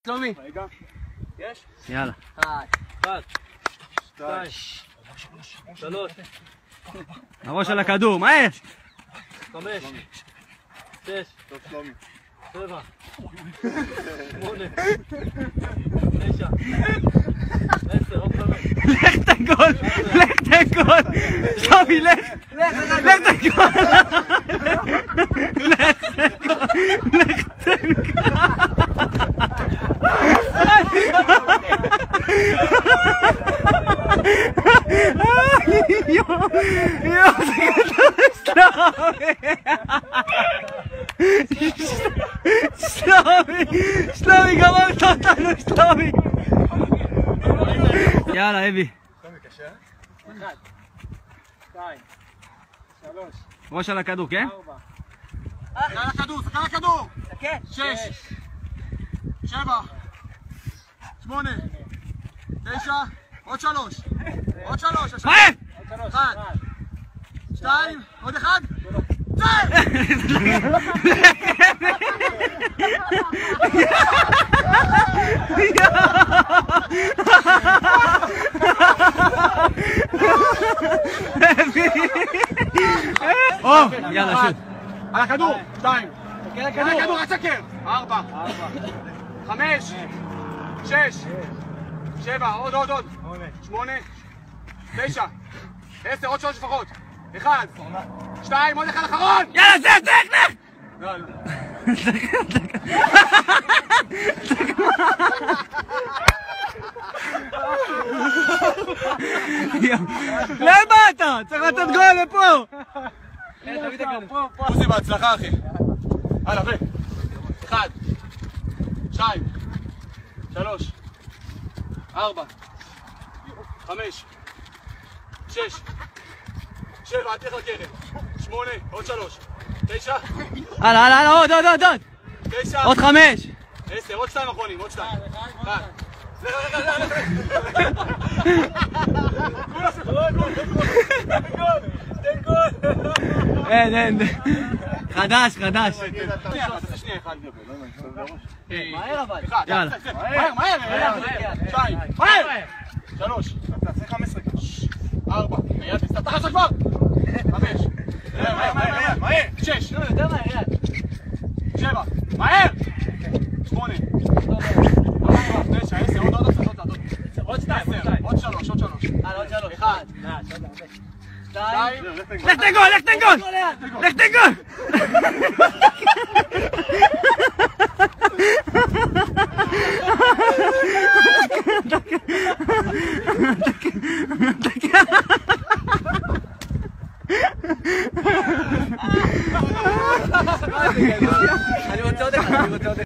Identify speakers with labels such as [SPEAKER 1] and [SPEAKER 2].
[SPEAKER 1] שלומי.
[SPEAKER 2] רגע. יש?
[SPEAKER 3] יאללה.
[SPEAKER 1] 1, 2, 3,
[SPEAKER 3] הראש על הכדור, מהר!
[SPEAKER 1] 5, 6,
[SPEAKER 2] טוב, שלומי.
[SPEAKER 1] 7, 8, 9, 10, עוד 5.
[SPEAKER 3] לך תגול! לך תגול! שלומי, לך! לך תגול! לך תגול! לך שלומי, גמרת אותנו, שלומי! יאללה, אבי.
[SPEAKER 2] שלומי, קשה?
[SPEAKER 1] 1, 2, 3,
[SPEAKER 3] ראש על הכדור, כן?
[SPEAKER 1] 4.
[SPEAKER 2] סתכל על הכדור, סתכל על הכדור!
[SPEAKER 1] 6,
[SPEAKER 2] 7, 8, 9, עוד 3. עוד 3.
[SPEAKER 3] מהר!
[SPEAKER 2] 1, 2, עוד 1.
[SPEAKER 3] יאללה, שוט.
[SPEAKER 2] על הכדור, 2.
[SPEAKER 1] תסתכל על
[SPEAKER 2] על
[SPEAKER 1] הכדור.
[SPEAKER 2] הכדור, הסקר. 4, 5, 6, 7, עוד, 8, 9, 10, עוד 3 לפחות. 1, 2, עוד 1 אחרון!
[SPEAKER 3] יאללה, לך!
[SPEAKER 2] לא, לא.
[SPEAKER 3] לאן באת? צריך לתת גול לפה!
[SPEAKER 2] פוסי, בהצלחה, אחי. הלאה, 1, 2, 3, 4, 5, 6, 7, אל תלך לקרן. 8, עוד 3, 9,
[SPEAKER 3] הלאה, עוד!
[SPEAKER 2] 9,
[SPEAKER 3] עוד 5!
[SPEAKER 2] 10, עוד 2 אחרונים, עוד 2. 1.
[SPEAKER 3] אין. חדש.
[SPEAKER 2] שנייה, אחד.
[SPEAKER 1] מהר אבל.
[SPEAKER 3] יאללה.
[SPEAKER 2] מהר. 2, מהר. 3, תעשה 15. 4, יד, תסתתח עכשיו כבר. 5, מהר. 6,
[SPEAKER 1] יותר מהר, יד.
[SPEAKER 2] 7, מהר. 8, 9, 10, עוד 2, עוד 3.
[SPEAKER 1] עוד 3. 1, 2.
[SPEAKER 3] לך תגול! לך תגול!
[SPEAKER 1] אני רוצה עוד אחד.